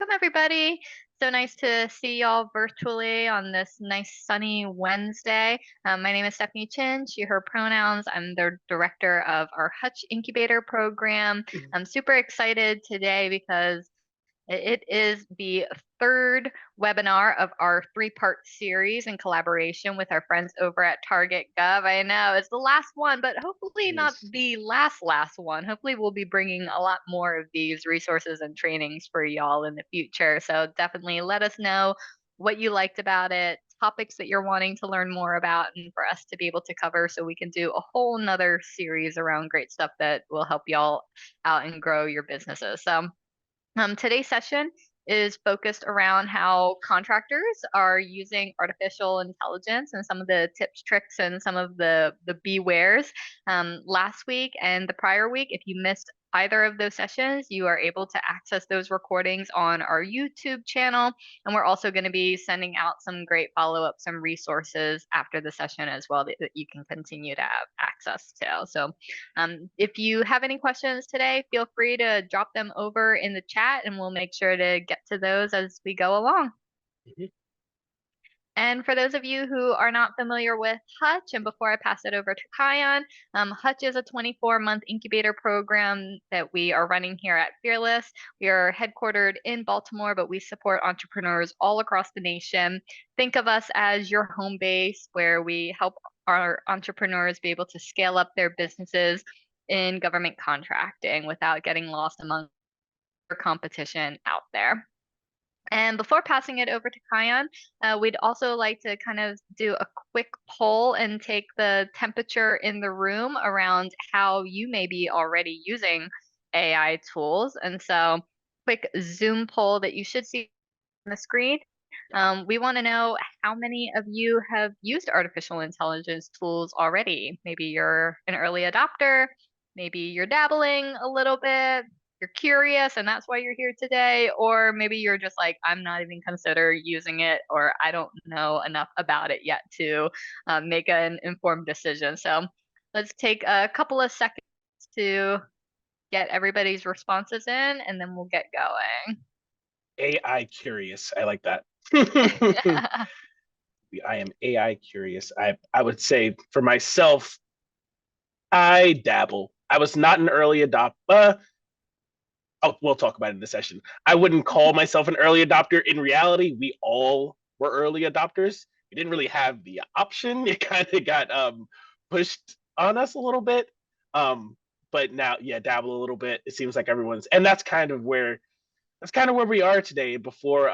Welcome, everybody. So nice to see y'all virtually on this nice sunny Wednesday. My name is Stephanie Chin. She, her pronouns. I'm the director of our Hutch Incubator program. I'm super excited today because it is the third webinar of our three-part series in collaboration with our friends over at TargetGov. I know it's the last one, but hopefully not the last one. Hopefully we'll be bringing a lot more of these resources and trainings for y'all in the future. So definitely let us know what you liked about it, topics that you're wanting to learn more about, and for us to be able to cover so we can do a whole nother series around great stuff that will help y'all out and grow your businesses. So today's session is focused around how contractors are using artificial intelligence and some of the tips, tricks, and some of the bewares. Last week and the prior week, if you missed either of those sessions, you are able to access those recordings on our YouTube channel. And we're also going to be sending out some great follow-up, some resources after the session as well that you can continue to have access to. So if you have any questions today, feel free to drop them over in the chat and we'll make sure to get to those as we go along. And for those of you who are not familiar with Hutch, and before I pass it over to Kiyon, Hutch is a 24-month incubator program that we are running here at Fearless. We are headquartered in Baltimore, but we support entrepreneurs all across the nation. Think of us as your home base where we help our entrepreneurs be able to scale up their businesses in government contracting without getting lost among competition out there. And before passing it over to Kiyon, we'd also like to kind of do a quick poll and take the temperature in the room around how you may be already using AI tools. And so, quick Zoom poll that you should see on the screen. We want to know how many of you have used artificial intelligence tools already. Maybe you're an early adopter, maybe you're dabbling a little bit, you're curious and that's why you're here today, or maybe you're just like, I'm not even consider using it, or I don't know enough about it yet to make an informed decision. So let's take a couple of seconds to get everybody's responses in and then we'll get going. AI curious. I like that. I am AI curious. I would say for myself, I dabble. I was not an early adopter. Oh, we'll talk about it in the session. I wouldn't call myself an early adopter. In reality, we all were early adopters. We didn't really have the option. It kind of got pushed on us a little bit. But now, yeah, dabble a little bit. It seems like everyone's, and that's kind of where we are today. Before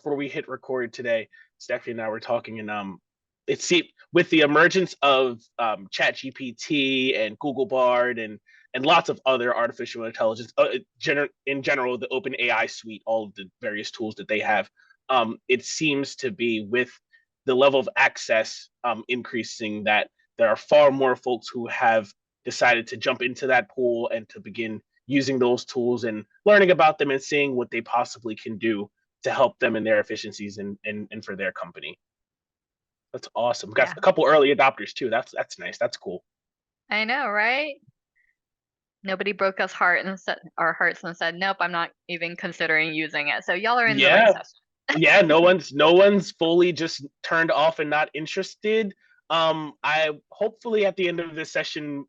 we hit record today, Stephanie and I were talking, and it seemed with the emergence of ChatGPT and Google Bard and lots of other artificial intelligence, in general, the Open AI suite, all of the various tools that they have, it seems to be with the level of access increasing that there are far more folks who have decided to jump into that pool and to begin using those tools and learning about them and seeing what they possibly can do to help them in their efficiencies and for their company. That's awesome. Got a couple early adopters too. That's nice. That's cool. I know, right? Nobody broke us our hearts and said, nope, I'm not even considering using it. So y'all are in the right session. Yeah, no one's fully just turned off and not interested. I hopefully at the end of this session,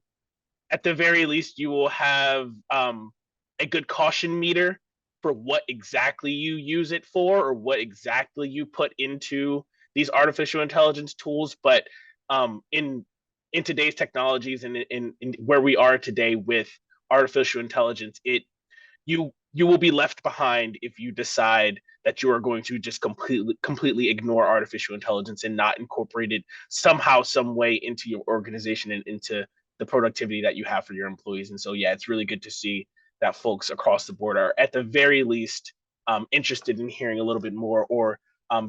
at the very least, you will have a good caution meter for what exactly you use it for or what exactly you put into these artificial intelligence tools. But in today's technologies and in where we are today with artificial intelligence, you will be left behind if you decide that you are going to just completely ignore artificial intelligence and not incorporate it somehow, some way into your organization and into the productivity that you have for your employees. And so, yeah, it's really good to see that folks across the board are at the very least interested in hearing a little bit more or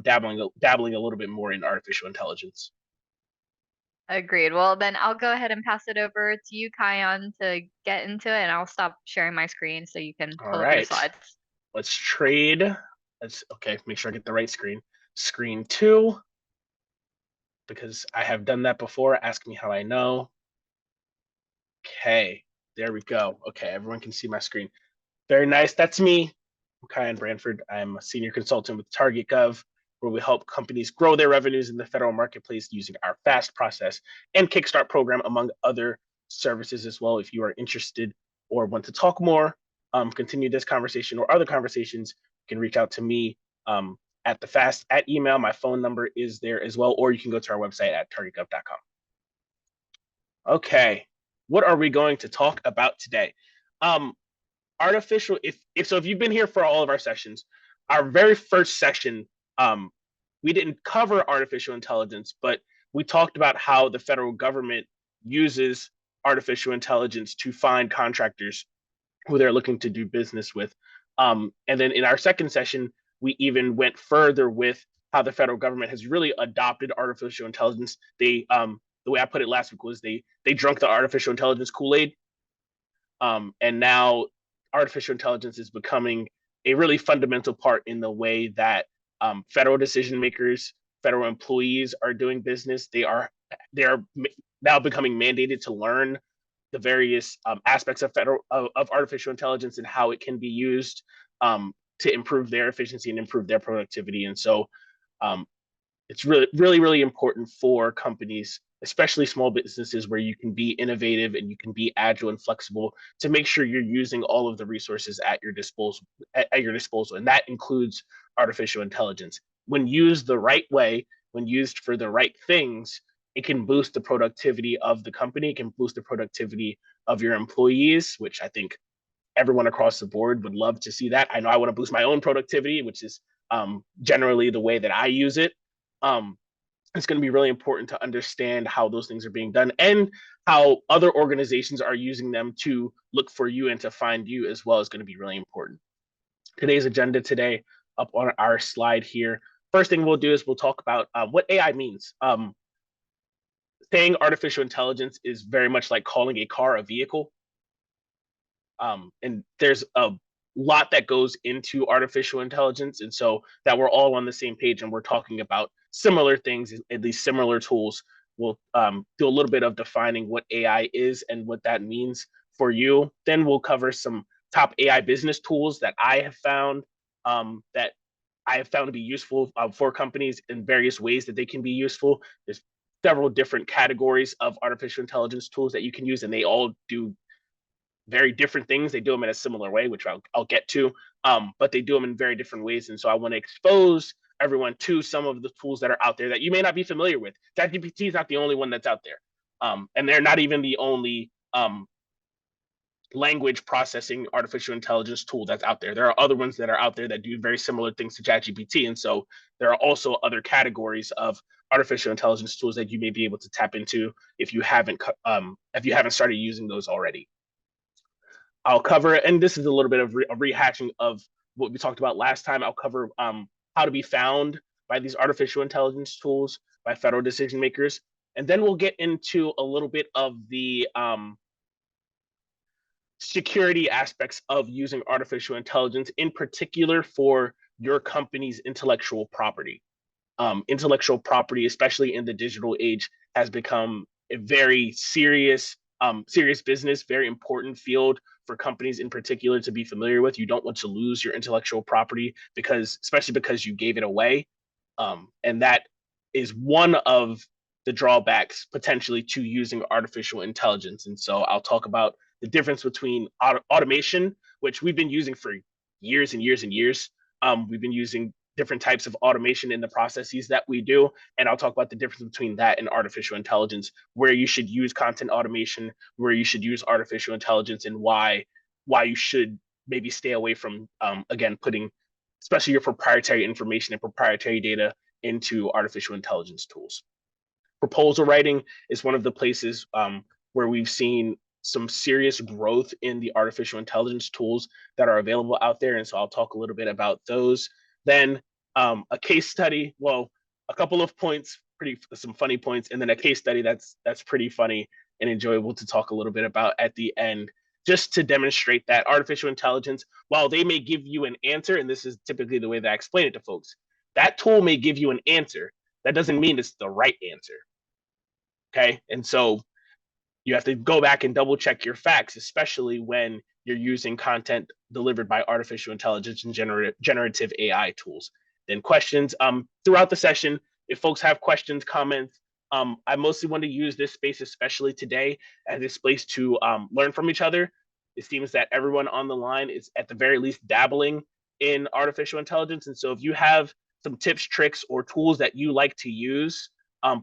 dabbling a little bit more in artificial intelligence. Agreed. Well, then I'll go ahead and pass it over to you, Kiyon, to get into it, and I'll stop sharing my screen so you can pull up your slides. Let's trade. Okay, make sure I get the right screen. Screen 2, because I have done that before. Ask me how I know. Okay, there we go. Okay, everyone can see my screen. Very nice. That's me. I'm Kiyon Brandford. I'm a senior consultant with TargetGov, where we help companies grow their revenues in the federal marketplace using our FAST process and Kickstart program, among other services as well. If you are interested or want to talk more, continue this conversation or other conversations, you can reach out to me at the FAST at email. My phone number is there as well, or you can go to our website at targetgov.com. Okay, what are we going to talk about today? Artificial, if you've been here for all of our sessions, our very first session, we didn't cover artificial intelligence, but we talked about how the federal government uses artificial intelligence to find contractors who they're looking to do business with. And then in our second session, we even went further with how the federal government has really adopted artificial intelligence. They, the way I put it last week was they drunk the artificial intelligence Kool-Aid, and now artificial intelligence is becoming a really fundamental part in the way that federal decision makers, federal employees are doing business. They are now becoming mandated to learn the various aspects of artificial intelligence and how it can be used to improve their efficiency and improve their productivity. And so um, it's really important for companies, especially small businesses, where you can be innovative and you can be agile and flexible, to make sure you're using all of the resources at your disposal. And that includes artificial intelligence. When used the right way, when used for the right things, it can boost the productivity of the company. It can boost the productivity of your employees, which I think everyone across the board would love to see that. I know I want to boost my own productivity, which is generally the way that I use it. Um, it's going to be really important to understand how those things are being done and how other organizations are using them to look for you and to find you as well is going to be really important. Today's agenda today up on our slide here. First thing we'll do is we'll talk about what AI means. Saying artificial intelligence is very much like calling a car a vehicle. And there's a lot that goes into artificial intelligence, and so that we're all on the same page and we're talking about similar things, at least similar tools. We'll do a little bit of defining what AI is and what that means for you. Then we'll cover some top AI business tools that I have found to be useful for companies in various ways that they can be useful. There's several different categories of artificial intelligence tools that you can use, and they all do very different things. They do them in a similar way, which I'll get to, but they do them in very different ways. And so I want to expose everyone to some of the tools that are out there that you may not be familiar with. ChatGPT is not the only one that's out there, and they're not even the only language processing artificial intelligence tool that's out there. There are other ones that are out there that do very similar things to ChatGPT, and so there are also other categories of artificial intelligence tools that you may be able to tap into if you haven't started using those already. I'll cover, and this is a little bit of a rehashing of what we talked about last time. I'll cover how to be found by these artificial intelligence tools by federal decision makers. And then we'll get into a little bit of the security aspects of using artificial intelligence, in particular for your company's intellectual property. Intellectual property, especially in the digital age, has become a very serious business, very important field for companies in particular to be familiar with. You don't want to lose your intellectual property especially because you gave it away. And that is one of the drawbacks potentially to using artificial intelligence. And so I'll talk about the difference between automation, which we've been using for years and years and years. We've been using different types of automation in the processes that we do. And I'll talk about the difference between that and artificial intelligence, where you should use content automation, where you should use artificial intelligence, and why you should maybe stay away from, again, putting especially your proprietary information and proprietary data into artificial intelligence tools. Proposal writing is one of the places where we've seen some serious growth in the artificial intelligence tools that are available out there. And so I'll talk a little bit about those. Then a case study, well, a couple of points, some funny points, and then a case study that's pretty funny and enjoyable to talk a little bit about at the end, just to demonstrate that artificial intelligence, while they may give you an answer, and this is typically the way that I explain it to folks, that tool may give you an answer. That doesn't mean it's the right answer. Okay. And so You have to go back and double check your facts, especially when you're using content delivered by artificial intelligence and generative AI tools. Then questions throughout the session. If folks have questions, comments, I mostly want to use this space, especially today, as a space to learn from each other. It seems that everyone on the line is at the very least dabbling in artificial intelligence. And so if you have some tips, tricks, or tools that you like to use,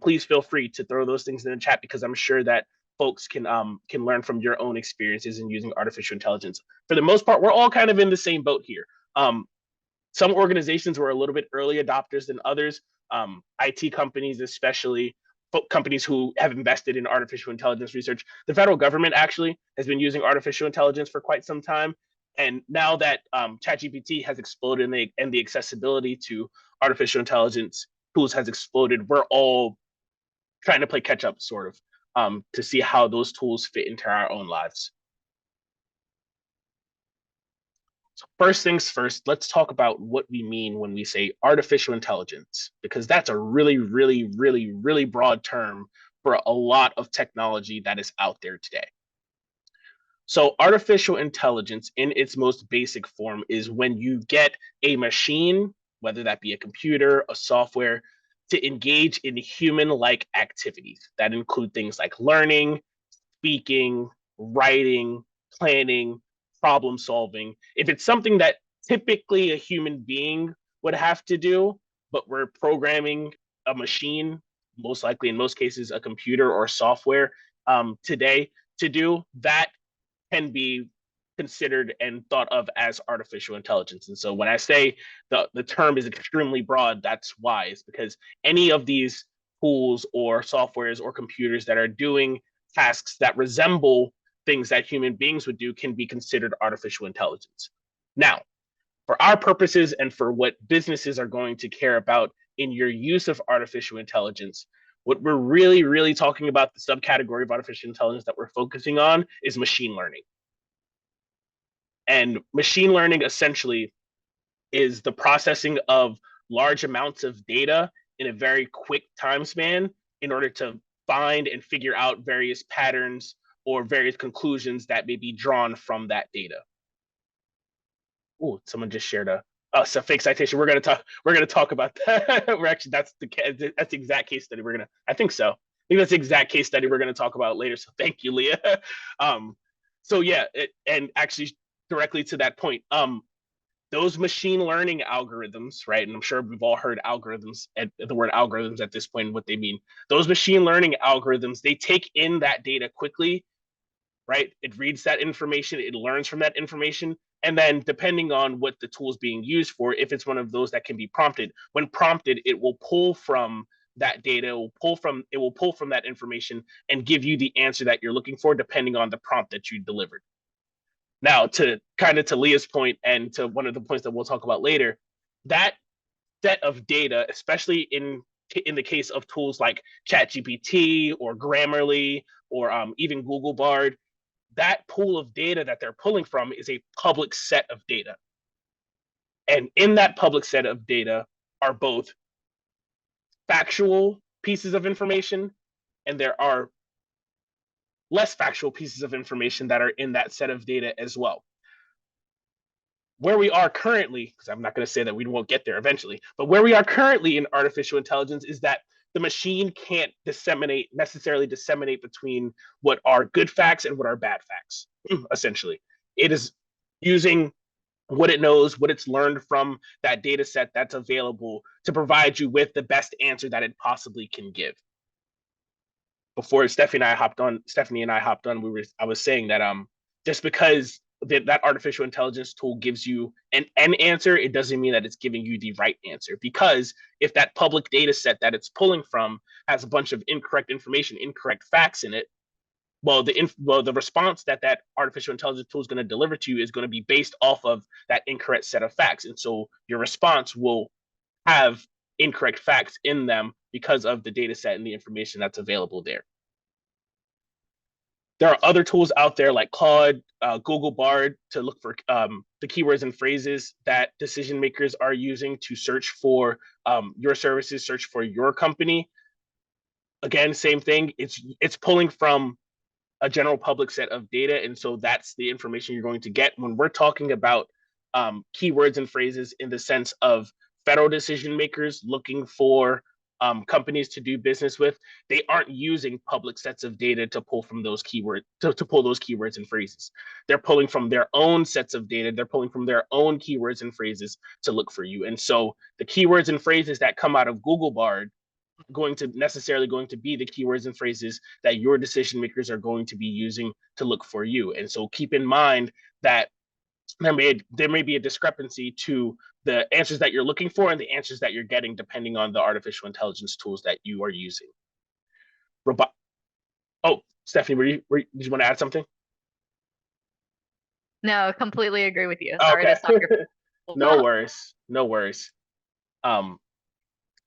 please feel free to throw those things in the chat, because I'm sure that folks can learn from your own experiences in using artificial intelligence. For the most part, we're all kind of in the same boat here. Some organizations were a little bit early adopters than others. IT companies, especially companies who have invested in artificial intelligence research. The federal government actually has been using artificial intelligence for quite some time. And now that ChatGPT has exploded and the accessibility to artificial intelligence tools has exploded, we're all trying to play catch up, sort of, to see how those tools fit into our own lives. So first things first, let's talk about what we mean when we say artificial intelligence, because that's a really, really, really, really broad term for a lot of technology that is out there today. So artificial intelligence in its most basic form is when you get a machine, whether that be a computer, a software, to engage in human-like activities that include things like learning, speaking, writing, planning, problem solving. If it's something that typically a human being would have to do, but we're programming a machine, most likely in most cases a computer or software today to do, that can be considered and thought of as artificial intelligence. And so when I say the term is extremely broad, that's why. It's because any of these tools or softwares or computers that are doing tasks that resemble things that human beings would do can be considered artificial intelligence. Now, for our purposes and for what businesses are going to care about in your use of artificial intelligence, what we're really, really talking about, the subcategory of artificial intelligence that we're focusing on, is machine learning. And machine learning essentially is the processing of large amounts of data in a very quick time span in order to find and figure out various patterns or various conclusions that may be drawn from that data. Oh, someone just shared a fake citation. We're gonna talk about that. We're actually that's the exact case study I think so. I think that's the exact case study we're gonna talk about later. So thank you, Leah. So yeah, and actually directly to that point, those machine learning algorithms, right? And I'm sure we've all heard algorithms at the word algorithms at this point and what they mean. Those machine learning algorithms, they take in that data quickly, right? It reads that information, it learns from that information, and then depending on what the tool is being used for, if it's one of those that can be prompted, when prompted, it will pull from that data, it will pull from that information and give you the answer that you're looking for, depending on the prompt that you delivered. Now, to kind of to Leah's point and to one of the points that we'll talk about later, that set of data, especially in the case of tools like ChatGPT or Grammarly or even Google Bard, that pool of data that they're pulling from is a public set of data. And in that public set of data are both factual pieces of information, and there are less factual pieces of information that are in that set of data as well. Where we are currently, because I'm not going to say that we won't get there eventually, but where we are currently in artificial intelligence is that the machine can't necessarily disseminate between what are good facts and what are bad facts, essentially. It is using what it knows, what it's learned from that data set that's available to provide you with the best answer that it possibly can give. Before Stephanie and I hopped on, I was saying that just because that artificial intelligence tool gives you an answer, it doesn't mean that it's giving you the right answer. Because if that public data set that it's pulling from has a bunch of incorrect information, incorrect facts in it, well, the response that artificial intelligence tool is going to deliver to you is going to be based off of that incorrect set of facts. And so your response will have incorrect facts in them because of the data set and the information that's available there. There are other tools out there like Claude, Google Bard to look for the keywords and phrases that decision makers are using to search for your services, search for your company. Again, same thing. It's pulling from a general public set of data. And so that's the information you're going to get when we're talking about keywords and phrases in the sense of federal decision makers looking for companies to do business with. They aren't using public sets of data to pull from those keywords to pull those keywords and phrases. They're pulling from their own sets of data. They're pulling from their own keywords and phrases to look for you. And so the keywords and phrases that come out of Google Bard going to be the keywords and phrases that your decision makers are going to be using to look for you. And so keep in mind that there may be a discrepancy to the answers that you're looking for and the answers that you're getting depending on the artificial intelligence tools that you are using. Oh, Stephanie, did you want to add something? No, completely agree with you. Sorry Okay. to stop your. No worries. No worries.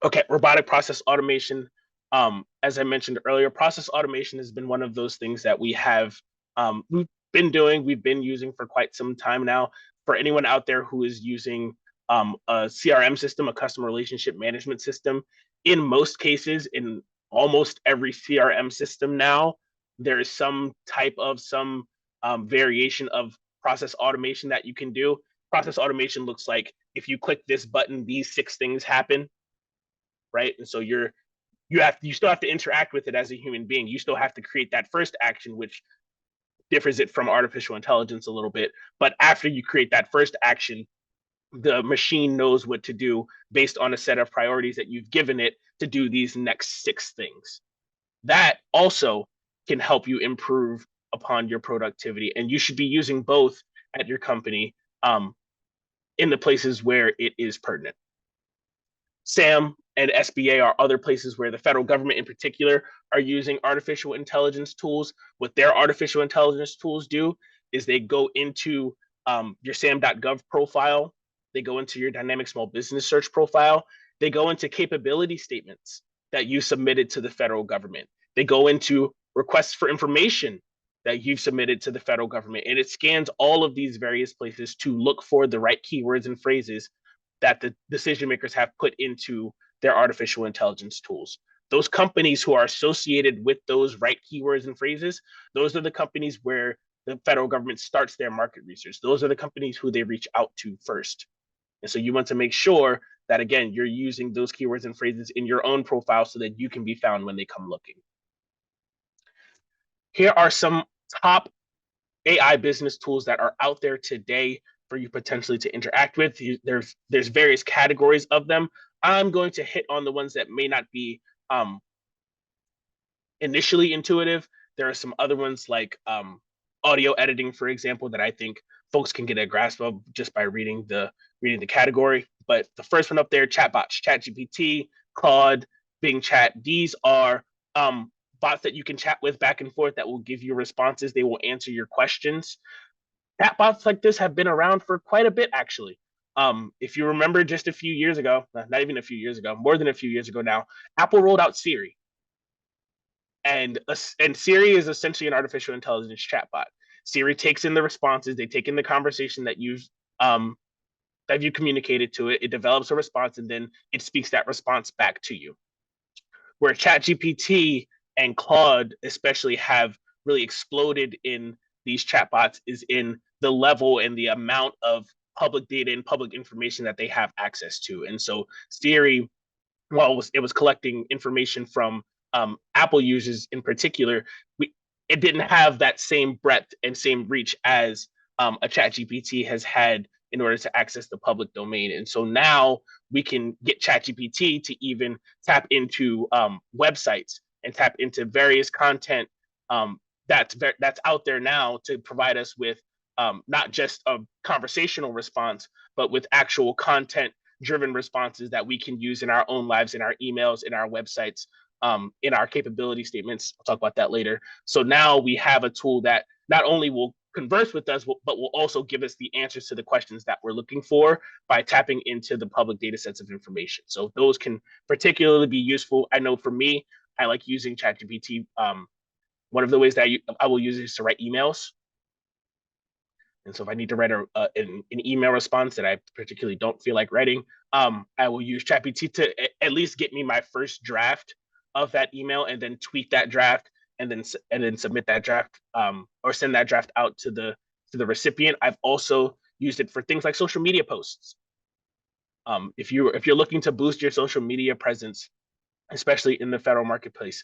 Okay, robotic process automation. As I mentioned earlier, process automation has been one of those things that we've been using for quite some time now. For anyone out there who is using a CRM system, a customer relationship management system, in most cases, in almost every CRM system now, there is some type of variation of process automation that you can do. Process automation looks like if you click this button, these 6 things happen, right? And so you still have to interact with it as a human being. You still have to create that first action, which differs it from artificial intelligence a little bit. But after you create that first action, the machine knows what to do based on a set of priorities that you've given it to do these next 6 things. That also can help you improve upon your productivity. And you should be using both at your company in the places where it is pertinent. SAM and SBA are other places where the federal government in particular are using artificial intelligence tools. What their artificial intelligence tools do is they go into your SAM.gov profile, they go into your dynamic small business search profile, they go into capability statements that you submitted to the federal government. They go into requests for information that you've submitted to the federal government, and it scans all of these various places to look for the right keywords and phrases that the decision makers have put into their artificial intelligence tools. Those companies who are associated with those right keywords and phrases, those are the companies where the federal government starts their market research. Those are the companies who they reach out to first. And so you want to make sure that, again, you're using those keywords and phrases in your own profile so that you can be found when they come looking. Here are some top AI business tools that are out there today for you potentially to interact with. There's various categories of them. I'm going to hit on the ones that may not be initially intuitive. There are some other ones like audio editing, for example, that I think folks can get a grasp of just by reading the category. But the first one up there, chatbots, ChatGPT, Claude, Bing Chat. These are bots that you can chat with back and forth that will give you responses. They will answer your questions. Chatbots like this have been around for quite a bit, actually. If you remember just a few years ago, not even a few years ago, more than a few years ago now, Apple rolled out Siri. And Siri is essentially an artificial intelligence chatbot. Siri takes in the responses, they take in the conversation that you've communicated to it, it develops a response, and then it speaks that response back to you. Where ChatGPT and Claude especially have really exploded in these chatbots is in the level and the amount of public data and public information that they have access to. And so Siri, while it was collecting information from Apple users in particular, it didn't have that same breadth and same reach as a ChatGPT has had in order to access the public domain. And so now we can get ChatGPT to even tap into websites and tap into various content that's out there now to provide us with not just a conversational response, but with actual content driven responses that we can use in our own lives, in our emails, in our websites, in our capability statements. I'll talk about that later. So now we have a tool that not only will converse with us, but will also give us the answers to the questions that we're looking for by tapping into the public data sets of information. So those can particularly be useful. I know for me, I like using ChatGPT. One of the ways that I will use it is to write emails. And so if I need to write an email response that I particularly don't feel like writing, I will use ChatGPT to at least get me my first draft of that email and then tweak that draft and then submit that draft, or send that draft out to the recipient. I've also used it for things like social media posts. If you're looking to boost your social media presence, especially in the federal marketplace,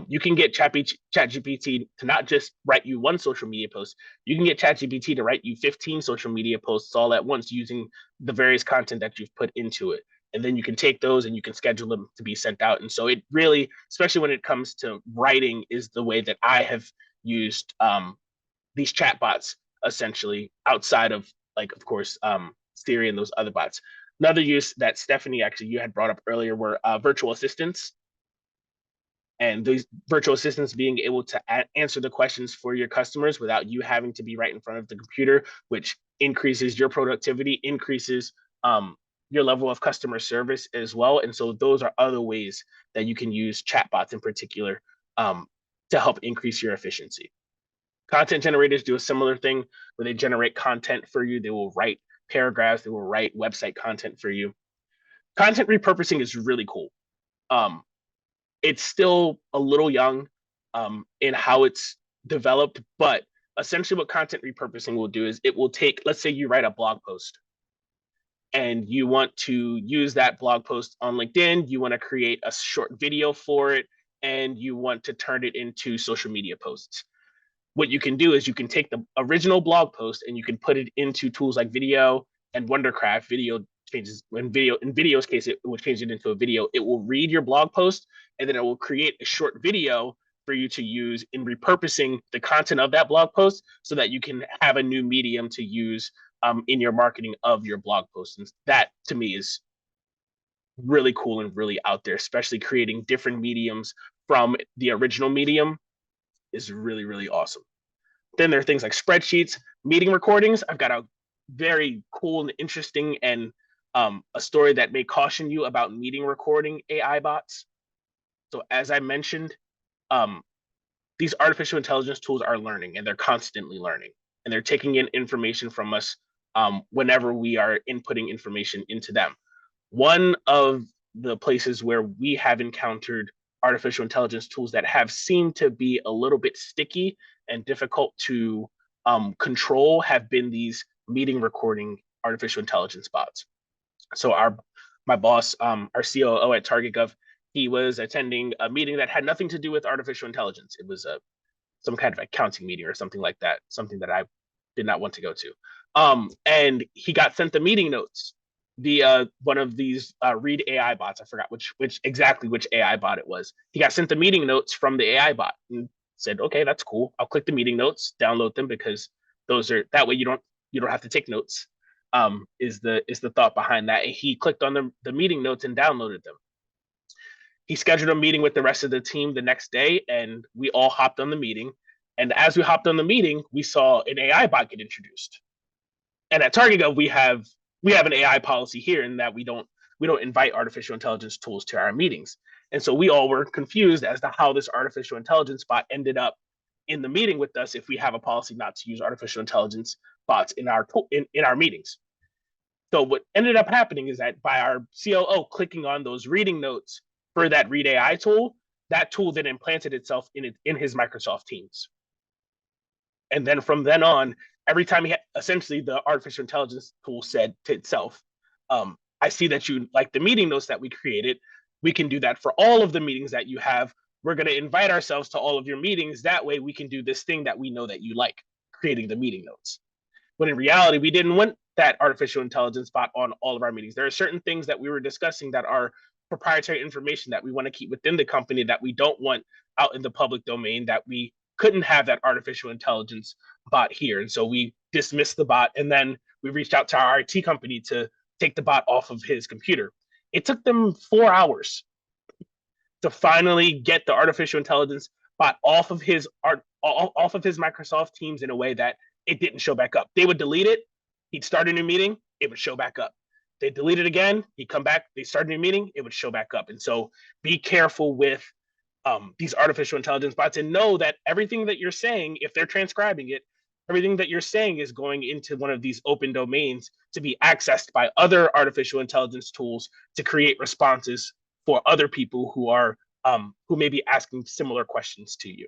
you can get ChatGPT to not just write you one social media post. You can get ChatGPT to write you 15 social media posts all at once using the various content that you've put into it. And then you can take those and you can schedule them to be sent out. And so it really, especially when it comes to writing, is the way that I have used these chatbots, essentially, outside of, like, of course, Siri and those other bots. Another use that Stephanie, actually, you had brought up earlier were virtual assistants. And these virtual assistants being able to answer the questions for your customers without you having to be right in front of the computer, which increases your productivity, increases your level of customer service as well. And so those are other ways that you can use chatbots in particular to help increase your efficiency. Content generators do a similar thing where they generate content for you. They will write paragraphs, they will write website content for you. Content repurposing is really cool. It's still a little young in how it's developed, but essentially what content repurposing will do is it will take, let's say you write a blog post and you want to use that blog post on LinkedIn, you want to create a short video for it, and you want to turn it into social media posts. What you can do is you can take the original blog post and you can put it into tools like Video and Wondercraft. Video changes when video, in Video's case, it will change it into a video. It will read your blog post and then it will create a short video for you to use in repurposing the content of that blog post so that you can have a new medium to use in your marketing of your blog post. And that, to me, is really cool and really out there, especially creating different mediums from the original medium is really, really awesome. Then there are things like spreadsheets, meeting recordings. I've got a very cool and interesting and a story that may caution you about meeting recording AI bots. So as I mentioned, these artificial intelligence tools are learning and they're constantly learning and they're taking in information from us whenever we are inputting information into them. One of the places where we have encountered artificial intelligence tools that have seemed to be a little bit sticky and difficult to control have been these meeting recording artificial intelligence bots. So my boss, our COO at TargetGov, he was attending a meeting that had nothing to do with artificial intelligence. It was some kind of accounting meeting or something like that, something that I did not want to go to. And he got sent the meeting notes via one of these read AI bots. I forgot which AI bot it was. He got sent the meeting notes from the AI bot and said, "Okay, that's cool. I'll click the meeting notes, download them because that way you don't have to take notes." Is the thought behind that? And he clicked on the meeting notes and downloaded them. He scheduled a meeting with the rest of the team the next day, and we all hopped on the meeting. And as we hopped on the meeting, we saw an AI bot get introduced. And at TargetGov, we have an AI policy here in that we don't invite artificial intelligence tools to our meetings. And so we all were confused as to how this artificial intelligence bot ended up in the meeting with us if we have a policy not to use artificial intelligence bots in our meetings. So what ended up happening is that by our COO clicking on those reading notes for that Read AI tool, that tool then implanted itself in his Microsoft Teams. And then from then on, every time essentially the artificial intelligence tool said to itself, I see that you like the meeting notes that we created. We can do that for all of the meetings that you have. We're going to invite ourselves to all of your meetings. That way we can do this thing that we know that you like, creating the meeting notes. When in reality, we didn't want that artificial intelligence bot on all of our meetings. There are certain things that we were discussing that are proprietary information that we want to keep within the company that we don't want out in the public domain, that we couldn't have that artificial intelligence bot here. And so we dismissed the bot, and then we reached out to our IT company to take the bot off of his computer. It took them 4 hours to finally get the artificial intelligence bot off of his Microsoft Teams in a way that it didn't show back up. They would delete it, he'd start a new meeting, it would show back up. They delete it again, he'd come back, they start a new meeting, it would show back up. And so be careful with these artificial intelligence bots and know that everything that you're saying, if they're transcribing it, everything that you're saying is going into one of these open domains to be accessed by other artificial intelligence tools to create responses for other people who may be asking similar questions to you.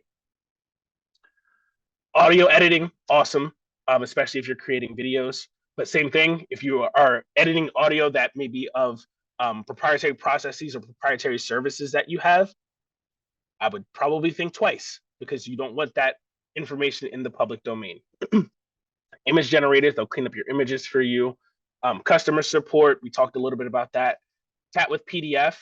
Audio editing, awesome, especially if you're creating videos. But same thing, if you are editing audio that may be of proprietary processes or proprietary services that you have, I would probably think twice because you don't want that information in the public domain. Image generators, they'll clean up your images for you. Customer support, we talked a little bit about that. Chat with PDF.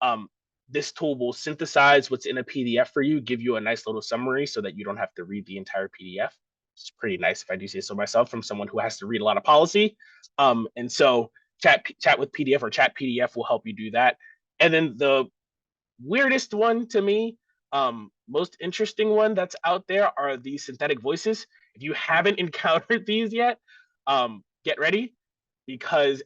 Um, this tool will synthesize what's in a PDF for you, give you a nice little summary so that you don't have to read the entire PDF. It's pretty nice if I do say so myself from someone who has to read a lot of policy. And so chat with PDF or chat PDF will help you do that. And then the weirdest one to me, most interesting one that's out there are these synthetic voices. If you haven't encountered these yet, get ready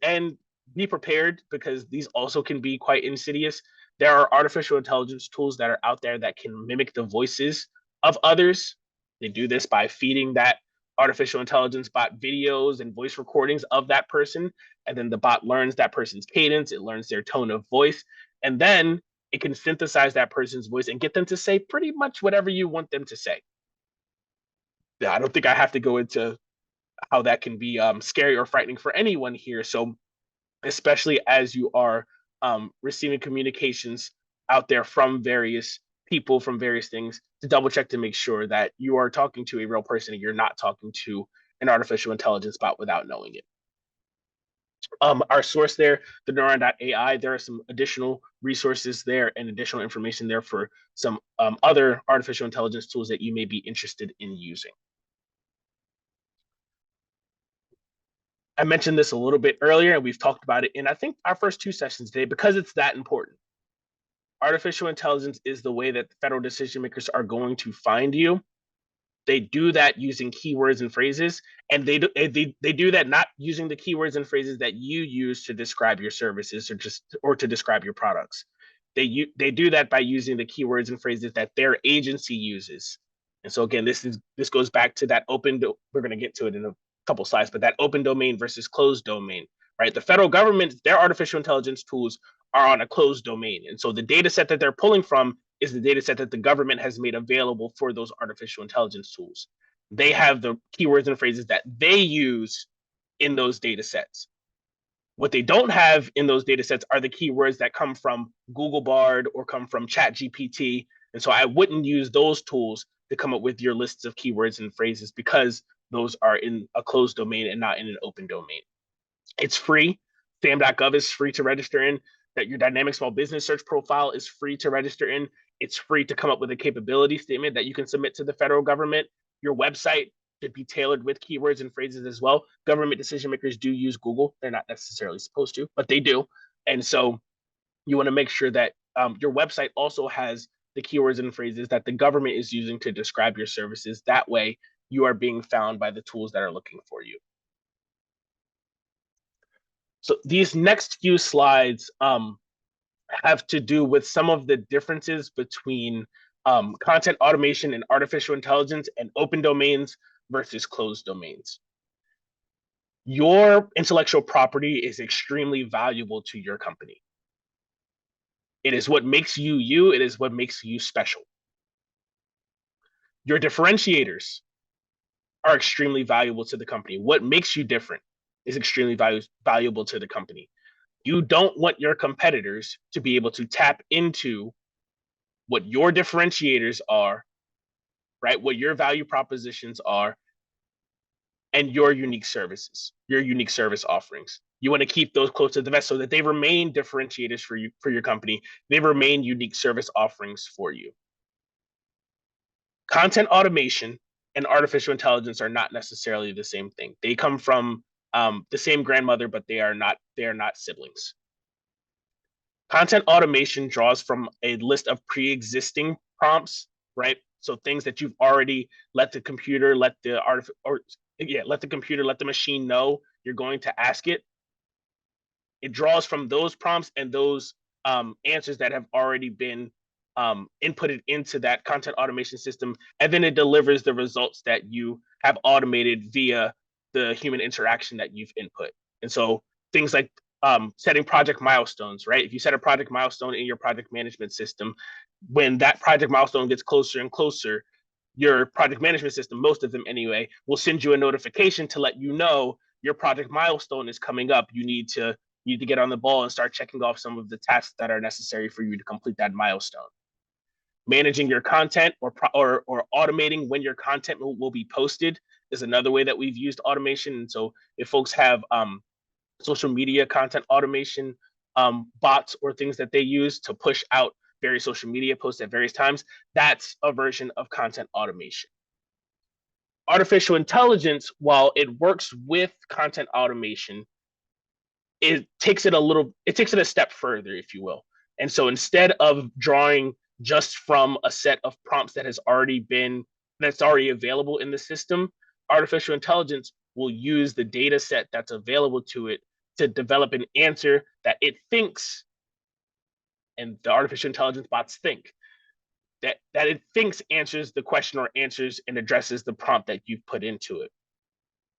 and be prepared because these also can be quite insidious. There are artificial intelligence tools that are out there that can mimic the voices of others. They do this by feeding that artificial intelligence bot videos and voice recordings of that person. And then the bot learns that person's cadence, it learns their tone of voice, and then it can synthesize that person's voice and get them to say pretty much whatever you want them to say. I don't think I have to go into how that can be scary or frightening for anyone here. So, especially as you are receiving communications out there from various people, from various things, to double check to make sure that you are talking to a real person and you're not talking to an artificial intelligence bot without knowing it. Our source there, the neuron.ai, there are some additional resources there and additional information there for some other artificial intelligence tools that you may be interested in using. I mentioned this a little bit earlier, and we've talked about it in, I think, our first two sessions today because it's that important. Artificial intelligence is the way that federal decision makers are going to find you. They do that using keywords and phrases, and they do that not using the keywords and phrases that you use to describe your services or to describe your products. They do that by using the keywords and phrases that their agency uses. And so again, this goes back to that we're going to get to it in a couple slides, but that open domain versus closed domain, right? The federal government, their artificial intelligence tools are on a closed domain, and so the data set that they're pulling from is the data set that the government has made available for those artificial intelligence tools. They have the keywords and phrases that they use in those data sets. What they don't have in those data sets are the keywords that come from Google Bard or come from ChatGPT. And so I wouldn't use those tools to come up with your lists of keywords and phrases because those are in a closed domain and not in an open domain. It's free. SAM.gov is free to register in. That your dynamic small business search profile is free to register in. It's free to come up with a capability statement that you can submit to the federal government. Your website should be tailored with keywords and phrases as well. Government decision makers do use Google. They're not necessarily supposed to, but they do. And so you want to make sure that your website also has the keywords and phrases that the government is using to describe your services. That way, you are being found by the tools that are looking for you. So these next few slides have to do with some of the differences between content automation and artificial intelligence and open domains versus closed domains. Your intellectual property is extremely valuable to your company. It is what makes you you. It is what makes you special. Your differentiators are extremely valuable to the company. What makes you different is extremely valuable to the company. You don't want your competitors to be able to tap into what your differentiators are, right? What your value propositions are, and your unique services, your unique service offerings. You want to keep those close to the vest so that they remain differentiators for you, for your company. They remain unique service offerings for you. Content automation and artificial intelligence are not necessarily the same thing. They come from the same grandmother, but they are not siblings. Content automation draws from a list of pre-existing prompts, right? So things that you've already let the computer, let the computer, let the machine know you're going to ask it. It draws from those prompts and those answers that have already been inputted into that content automation system, and then it delivers the results that you have automated via the human interaction that you've input. And so things like setting project milestones, right? If you set a project milestone in your project management system, when that project milestone gets closer and closer, your project management system, most of them anyway, will send you a notification to let you know your project milestone is coming up. You need to get on the ball and start checking off some of the tasks that are necessary for you to complete that milestone. Managing your content or automating when your content will be posted is another way that we've used automation. And so if folks have social media content automation bots or things that they use to push out various social media posts at various times, that's a version of content automation. Artificial intelligence, while it works with content automation, it takes it a step further, if you will. And so instead of drawing just from a set of prompts that's already available in the system, artificial intelligence will use the data set that's available to it to develop an answer that it thinks, and the artificial intelligence bots think that it thinks answers the question or answers and addresses the prompt that you've put into it.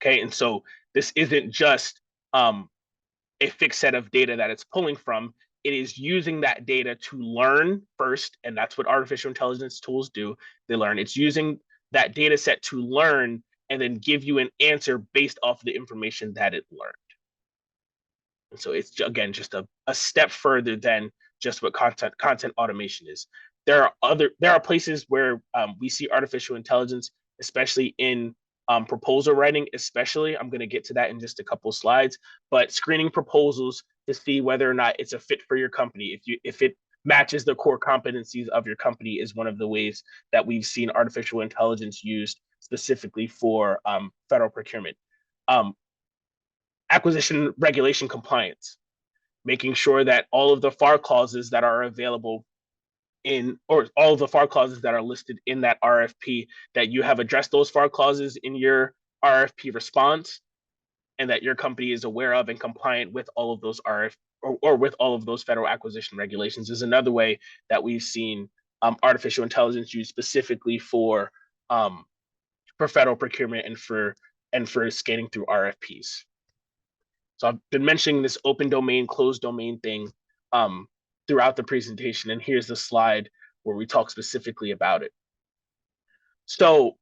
Okay, and so this isn't just a fixed set of data that it's pulling from. It is using that data to learn first, and that's what artificial intelligence tools do. They learn. It's using that data set to learn and then give you an answer based off the information that it learned. And so it's, again, just a step further than just what content automation is. There are places where we see artificial intelligence, especially in proposal writing, especially. I'm going to get to that in just a couple slides, but screening proposals to see whether or not it's a fit for your company, if it matches the core competencies of your company, is one of the ways that we've seen artificial intelligence used specifically for federal procurement. Acquisition regulation compliance, making sure that all of the FAR clauses that are available or all of the FAR clauses that are listed in that RFP, that you have addressed those FAR clauses in your RFP response, and that your company is aware of and compliant with all of those with all of those federal acquisition regulations, is another way that we've seen artificial intelligence used specifically for federal procurement and for scanning through RFPs. So I've been mentioning this open domain, closed domain thing throughout the presentation, and here's the slide where we talk specifically about it. So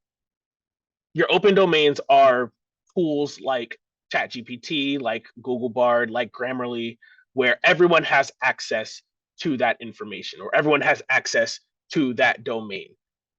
your open domains are tools like ChatGPT, like Google Bard, like Grammarly, where everyone has access to that information, or everyone has access to that domain.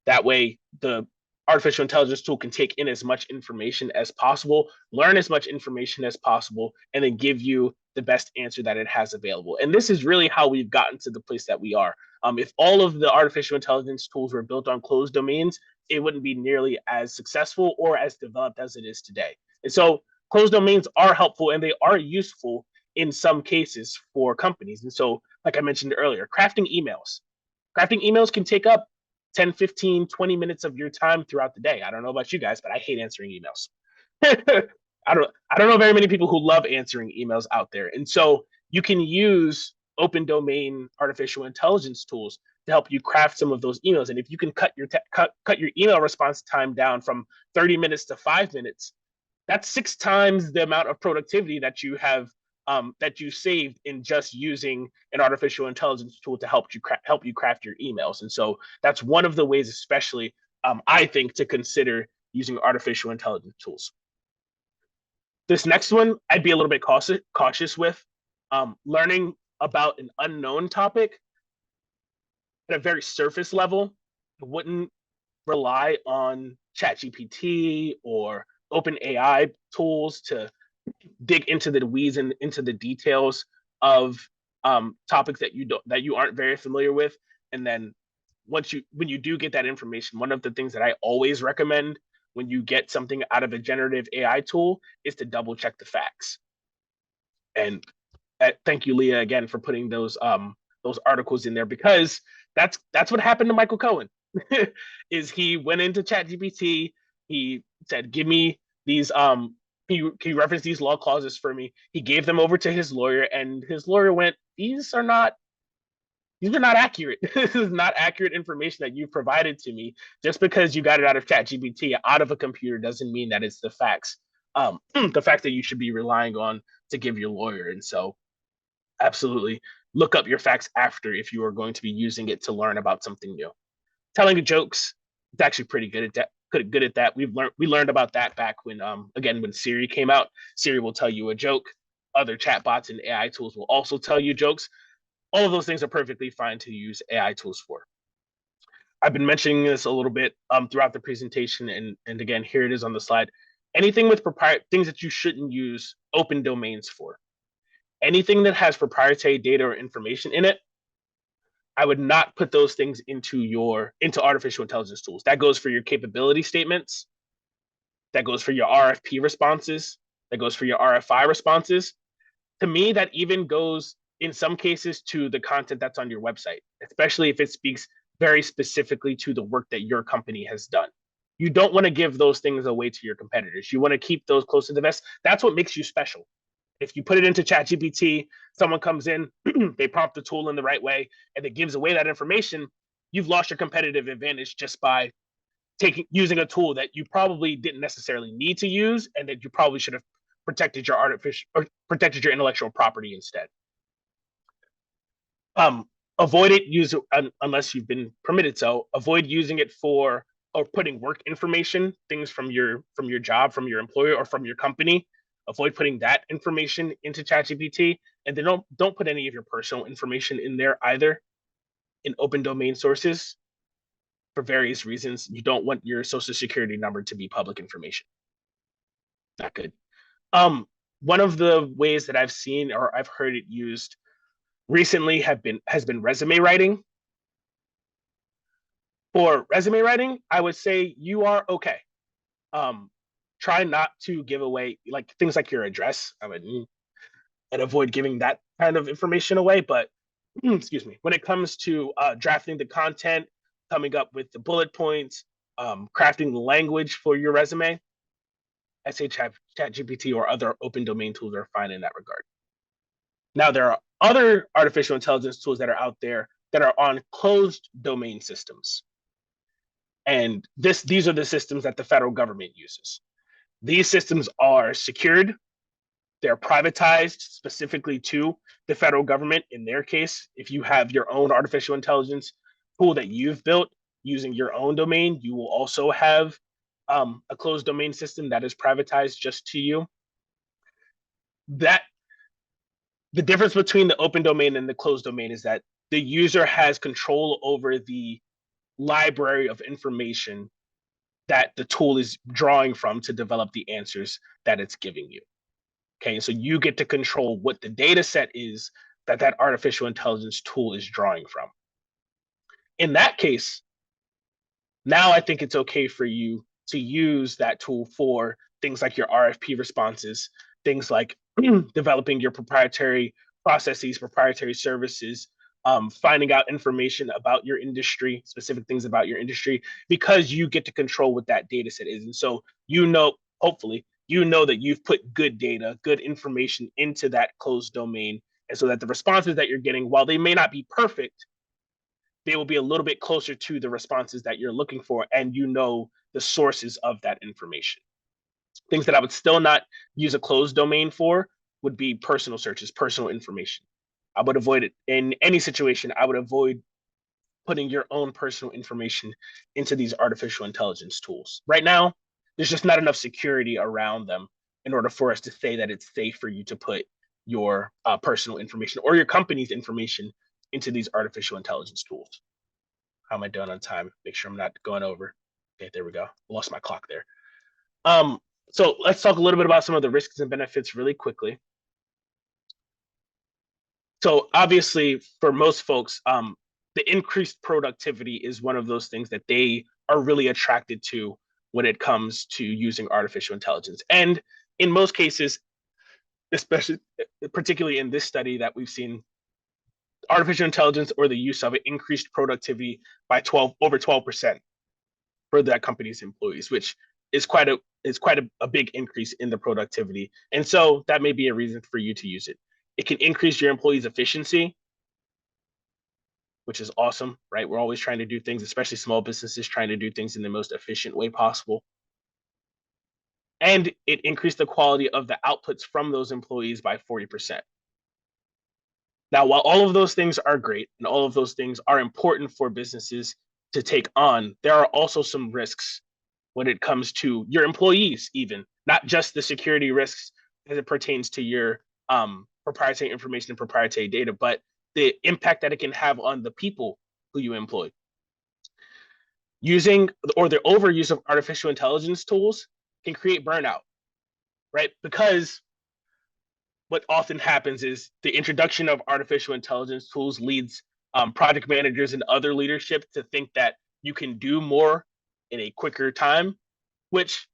That way, the artificial intelligence tool can take in as much information as possible, learn as much information as possible, and then give you the best answer that it has available. And this is really how we've gotten to the place that we are. If all of the artificial intelligence tools were built on closed domains, it wouldn't be nearly as successful or as developed as it is today. And so closed domains are helpful and they are useful in some cases for companies. And so, like I mentioned earlier, crafting emails can take up 10, 15, 20 minutes of your time throughout the day. I don't know about you guys, but I hate answering emails. I don't know very many people who love answering emails out there. And so you can use open domain artificial intelligence tools to help you craft some of those emails. And if you can cut your email response time down from 30 minutes to 5 minutes, that's 6 times the amount of productivity that you have that you saved in just using an artificial intelligence tool to help you craft your emails. And so that's one of the ways, especially I think, to consider using artificial intelligence tools. This next one, I'd be a little bit cautious with. Learning about an unknown topic at a very surface level, I wouldn't rely on ChatGPT or OpenAI tools to dig into the weeds and into the details of topics that you aren't very familiar with. And then when you do get that information, one of the things that I always recommend when you get something out of a generative AI tool is to double check the facts. And thank you, Leah, again, for putting those articles in there, because that's what happened to Michael Cohen. Is he went into ChatGPT, he said, give me these he referenced these law clauses for me. He gave them over to his lawyer, and his lawyer went, these are not accurate. This is not accurate information that you provided to me. Just because you got it out of ChatGPT, out of a computer, doesn't mean that it's the facts. The fact that you should be relying on to give your lawyer. And so absolutely look up your facts after if you are going to be using it to learn about something new. Telling jokes It's actually pretty good at that. Good at that. We learned about that back when again when Siri came out. Siri will tell you a joke. Other chatbots and AI tools will also tell you jokes. All of those things are perfectly fine to use AI tools for. I've been mentioning this a little bit throughout the presentation, and again, here it is on the slide. Anything with things that you shouldn't use open domains for. Anything that has proprietary data or information in it, I would not put those things into artificial intelligence tools. That goes for your capability statements. That goes for your RFP responses. That goes for your RFI responses. To me, that even goes in some cases to the content that's on your website, especially if it speaks very specifically to the work that your company has done. You don't want to give those things away to your competitors. You want to keep those close to the vest. That's what makes you special. If you put it into ChatGPT, someone comes in, they prompt the tool in the right way, and it gives away that information, you've lost your competitive advantage just by using a tool that you probably didn't necessarily need to use, and that you probably should have protected your intellectual property instead. Avoid it, use it unless you've been permitted so. Avoid using it for or putting work information, things from your job, from your employer, or from your company. Avoid putting that information into ChatGPT, and then don't put any of your personal information in there either in open domain sources for various reasons. You don't want your social security number to be public information. Not good. One of the ways that I've seen or I've heard it used recently has been resume writing. For resume writing, I would say you are okay. Try not to give away like things like your address. And avoid giving that kind of information away. But excuse me, when it comes to drafting the content, coming up with the bullet points, crafting the language for your resume, I say ChatGPT or other open domain tools are fine in that regard. Now, there are other artificial intelligence tools that are out there that are on closed domain systems. And these are the systems that the federal government uses. These systems are secured. They're privatized specifically to the federal government. In their case, if you have your own artificial intelligence tool that you've built using your own domain, you will also have a closed domain system that is privatized just to you. That the difference between the open domain and the closed domain is that the user has control over the library of information that the tool is drawing from to develop the answers that it's giving you. Okay, so you get to control what the data set is that artificial intelligence tool is drawing from. In that case, now I think it's okay for you to use that tool for things like your RFP responses, things like developing your proprietary processes, proprietary services, finding out information about your industry, specific things about your industry, because you get to control what that data set is. And so, hopefully, that you've put good data, good information into that closed domain. And so that the responses that you're getting, while they may not be perfect, they will be a little bit closer to the responses that you're looking for, and the sources of that information. Things that I would still not use a closed domain for would be personal searches, personal information. I would avoid it in any situation. I would avoid putting your own personal information into these artificial intelligence tools. Right now, there's just not enough security around them in order for us to say that it's safe for you to put your personal information or your company's information into these artificial intelligence tools. How am I doing on time? Make sure I'm not going over. Okay, there we go. Lost my clock there. So let's talk a little bit about some of the risks and benefits really quickly. So obviously, for most folks, the increased productivity is one of those things that they are really attracted to when it comes to using artificial intelligence. And in most cases, particularly in this study that we've seen, artificial intelligence or the use of it increased productivity by over 12% for that company's employees, which is quite a big increase in the productivity. And so that may be a reason for you to use it. It can increase your employees' efficiency, which is awesome, right? We're always trying to do things, especially small businesses, trying to do things in the most efficient way possible. And it increased the quality of the outputs from those employees by 40%. Now, while all of those things are great and all of those things are important for businesses to take on, there are also some risks when it comes to your employees, even not just the security risks as it pertains to your proprietary information and proprietary data, but the impact that it can have on the people who you employ. Using or the overuse of artificial intelligence tools can create burnout, right? Because what often happens is the introduction of artificial intelligence tools leads project managers and other leadership to think that you can do more in a quicker time, which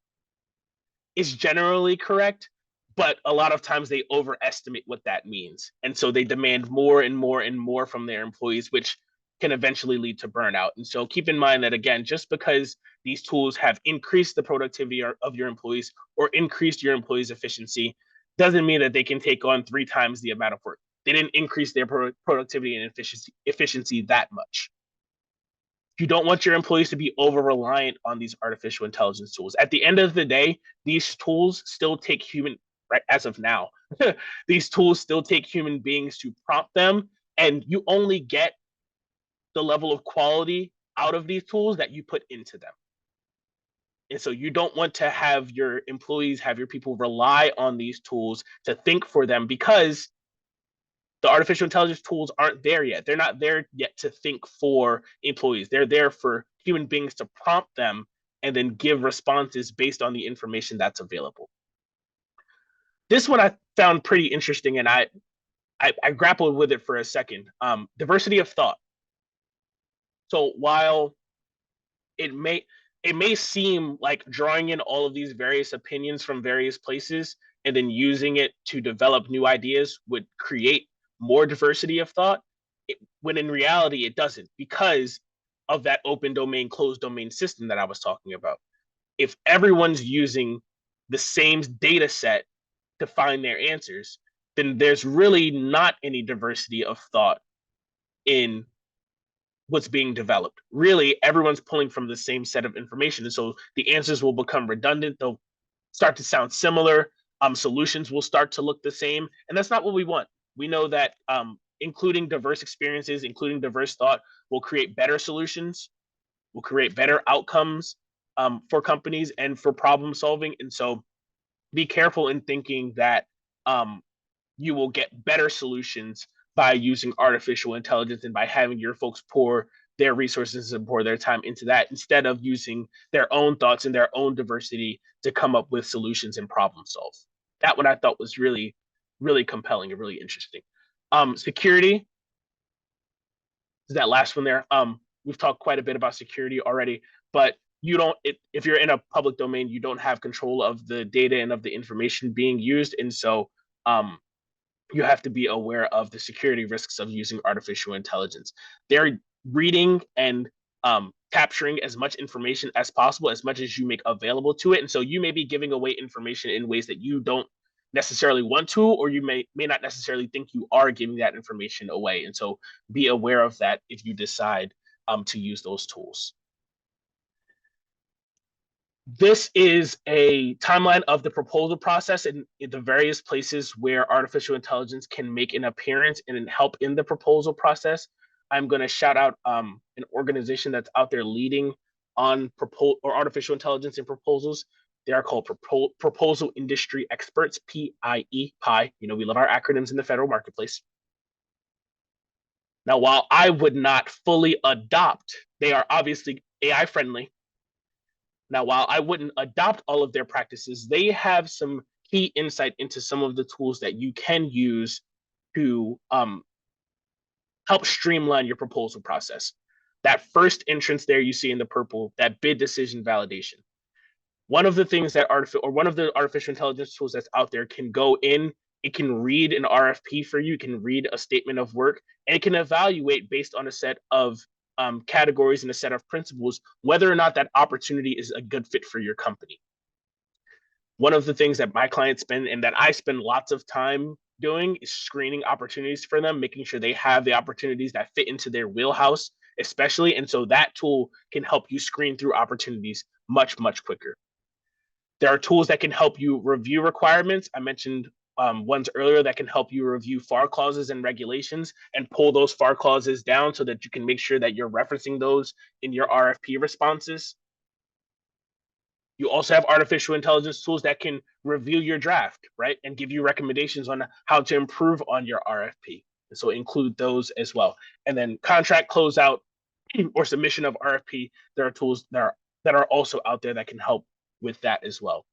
is generally correct, but a lot of times they overestimate what that means. And so they demand more and more and more from their employees, which can eventually lead to burnout. And so keep in mind that, again, just because these tools have increased the productivity of your employees or increased your employees' efficiency doesn't mean that they can take on 3 times the amount of work. They didn't increase their productivity and efficiency that much. You don't want your employees to be over reliant on these artificial intelligence tools. At the end of the day, these tools still take human, right? As of now, these tools still take human beings to prompt them, and you only get the level of quality out of these tools that you put into them. And so you don't want to have your employees, have your people rely on these tools to think for them, because the artificial intelligence tools aren't there yet. They're not there yet to think for employees. They're there for human beings to prompt them and then give responses based on the information that's available. This one I found pretty interesting, and I grappled with it for a second. Diversity of thought. So while it may seem like drawing in all of these various opinions from various places and then using it to develop new ideas would create more diversity of thought, when in reality it doesn't, because of that open domain, closed domain system that I was talking about. If everyone's using the same data set to find their answers, then there's really not any diversity of thought in what's being developed. Really, everyone's pulling from the same set of information. And so the answers will become redundant. They'll start to sound similar. Solutions will start to look the same. And that's not what we want. We know that including diverse experiences, including diverse thought, will create better solutions, will create better outcomes for companies and for problem solving. And so be careful in thinking that you will get better solutions by using artificial intelligence and by having your folks pour their resources and pour their time into that, instead of using their own thoughts and their own diversity to come up with solutions and problem solve. That one I thought was really, really compelling and really interesting. Security is that last one there. We've talked quite a bit about security already, but if you're in a public domain, you don't have control of the data and of the information being used. And so you have to be aware of the security risks of using artificial intelligence. They're reading and capturing as much information as possible, as much as you make available to it. And so you may be giving away information in ways that you don't necessarily want to, or you may not necessarily think you are giving that information away. And so be aware of that if you decide to use those tools. This is a timeline of the proposal process and the various places where artificial intelligence can make an appearance and help in the proposal process. I'm going to shout out an organization that's out there leading on artificial intelligence in proposals. They are called Proposal Industry Experts, PIE, PI. You know, we love our acronyms in the federal marketplace. Now, while I would not fully adopt, they are obviously AI friendly. Now, while I wouldn't adopt all of their practices, they have some key insight into some of the tools that you can use to help streamline your proposal process. That first entrance there you see in the purple, that bid decision validation. One of the things that one of the artificial intelligence tools that's out there can go in, it can read an RFP for you, it can read a statement of work, and it can evaluate based on a set of categories and a set of principles whether or not that opportunity is a good fit for your company. One of the things that my clients spend and that I spend lots of time doing is screening opportunities for them, making sure they have the opportunities that fit into their wheelhouse, especially. And so that tool can help you screen through opportunities much, much quicker. There are tools that can help you review requirements. I mentioned ones earlier that can help you review FAR clauses and regulations and pull those FAR clauses down so that you can make sure that you're referencing those in your RFP responses. You also have artificial intelligence tools that can review your draft, right, and give you recommendations on how to improve on your RFP. So include those as well. And then contract closeout or submission of RFP, there are tools that are also out there that can help with that as well.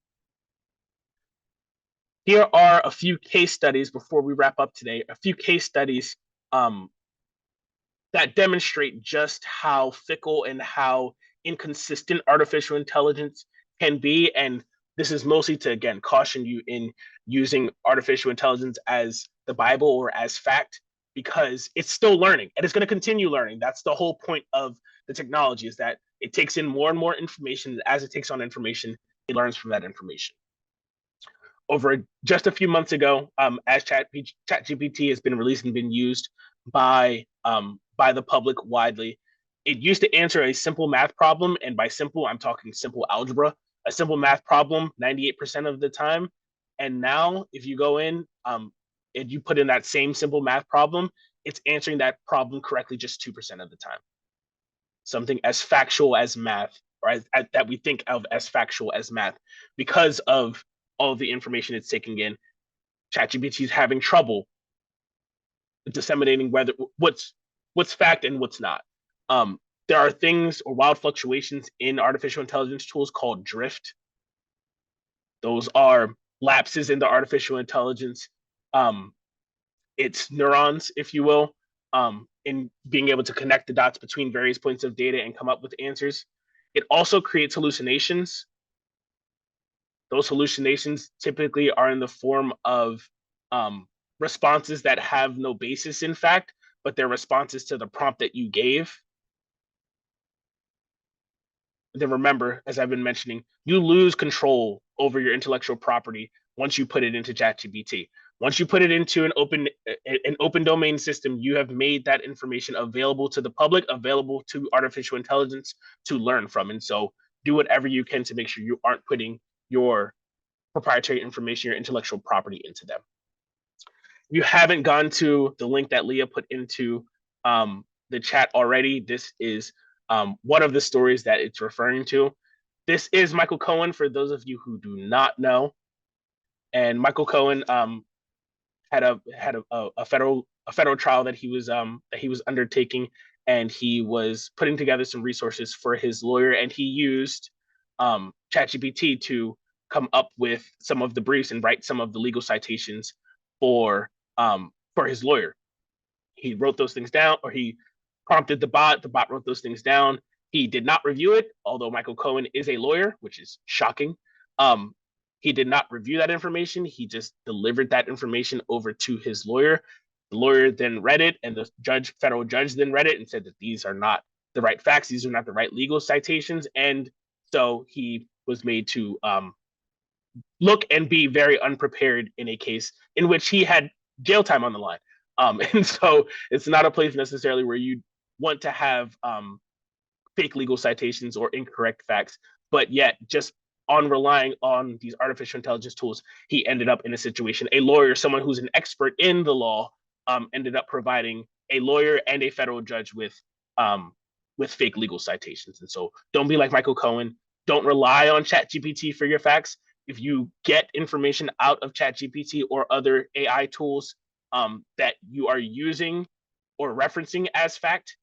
Here are a few case studies before we wrap up today, a few case studies that demonstrate just how fickle and how inconsistent artificial intelligence can be. And this is mostly to, again, caution you in using artificial intelligence as the Bible or as fact, because it's still learning and it's going to continue learning. That's the whole point of the technology, is that it takes in more and more information. And as it takes on information, it learns from that information. Over just a few months ago, as ChatGPT has been released and been used by the public widely, it used to answer a simple math problem, and by simple, I'm talking simple algebra, a simple math problem 98% of the time. And now, if you go in and you put in that same simple math problem, it's answering that problem correctly just 2% of the time. Something as factual as math, or that we think of as factual as math, because of all of the information it's taking in. ChatGPT is having trouble disseminating what's fact and what's not. There are things or wild fluctuations in artificial intelligence tools called drift. Those are lapses in the artificial intelligence. It's neurons, if you will, in being able to connect the dots between various points of data and come up with answers. It also creates hallucinations. Those hallucinations typically are in the form of responses that have no basis in fact, but they're responses to the prompt that you gave. Then remember, as I've been mentioning, you lose control over your intellectual property once you put it into ChatGPT. Once you put it into an open domain system, you have made that information available to the public, available to artificial intelligence to learn from. And so do whatever you can to make sure you aren't putting your proprietary information, your intellectual property into them. If you haven't gone to the link that Leah put into the chat already, this is one of the stories that it's referring to. This is Michael Cohen, for those of you who do not know. And Michael Cohen had a federal trial that he was undertaking, and he was putting together some resources for his lawyer, and he used ChatGPT to come up with some of the briefs and write some of the legal citations for his lawyer. He wrote those things down, or he prompted the bot wrote those things down. He did not review it, although Michael Cohen is a lawyer, which is shocking. He did not review that information. He just delivered that information over to his lawyer. The lawyer then read it, and the federal judge then read it and said that these are not the right facts. These are not the right legal citations. And so he was made to look and be very unprepared in a case in which he had jail time on the line. And so it's not a place necessarily where you want to have fake legal citations or incorrect facts, but yet just on relying on these artificial intelligence tools, he ended up in a situation. A lawyer, someone who's an expert in the law, ended up providing a lawyer and a federal judge with fake legal citations. And so don't be like Michael Cohen. Don't rely on ChatGPT for your facts. If you get information out of ChatGPT or other AI tools that you are using or referencing as fact,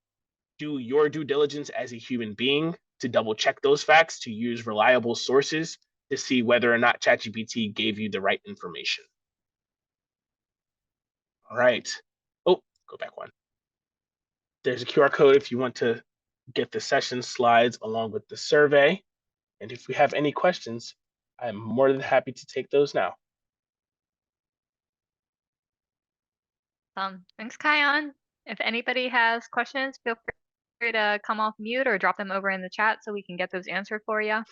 do your due diligence as a human being to double check those facts, to use reliable sources to see whether or not ChatGPT gave you the right information. All right. Oh, go back one. There's a QR code if you want to get the session slides along with the survey. And if we have any questions, I'm more than happy to take those now. Thanks, Kiyon. If anybody has questions, feel free to come off mute or drop them over in the chat so we can get those answered for you.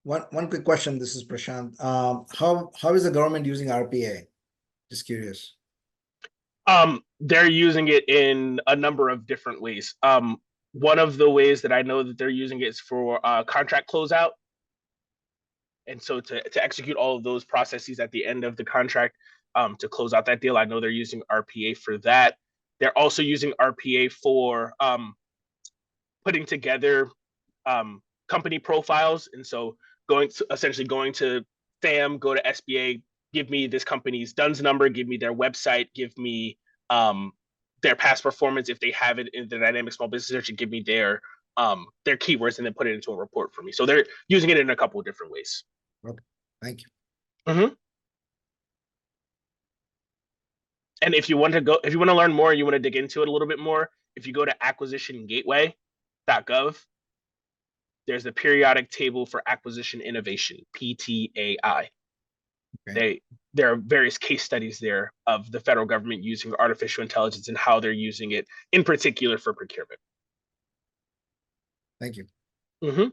One quick question. This is Prashant. How is the government using RPA? Just curious. They're using it in a number of different ways. One of the ways that I know that they're using it is for contract closeout. And so to execute all of those processes at the end of the contract, to close out that deal, I know they're using RPA for that. They're also using RPA for putting together company profiles. And so essentially going to FAM, go to SBA, give me this company's DUNS number, give me their website, give me their past performance. If they have it in the dynamic small business search, and give me their keywords, and then put it into a report for me. So they're using it in a couple of different ways. Okay, thank you. Mm-hmm. And if you want to learn more, you want to dig into it a little bit more, if you go to acquisitiongateway.gov, there's the periodic table for acquisition innovation, PTAI. Okay. There are various case studies there of the federal government using artificial intelligence and how they're using it in particular for procurement. Thank you. Mm-hmm.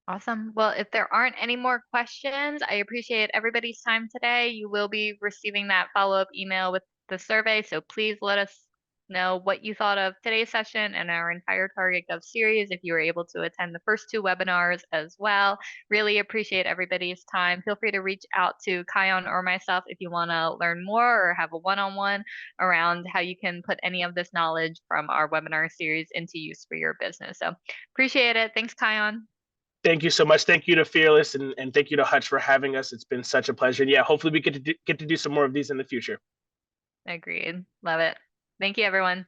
Awesome. Well, if there aren't any more questions, I appreciate everybody's time today. You will be receiving that follow-up email with the survey, so please let us know what you thought of today's session and our entire TargetGov series if you were able to attend the first 2 webinars as well. Really appreciate everybody's time. Feel free to reach out to Kiyon or myself if you want to learn more or have a one-on-one around how you can put any of this knowledge from our webinar series into use for your business. So appreciate it. Thanks, Kiyon. Thank you so much. Thank you to Fearless, and thank you to Hutch for having us. It's been such a pleasure. And yeah, hopefully we get to do some more of these in the future. Agreed. Love it. Thank you, everyone.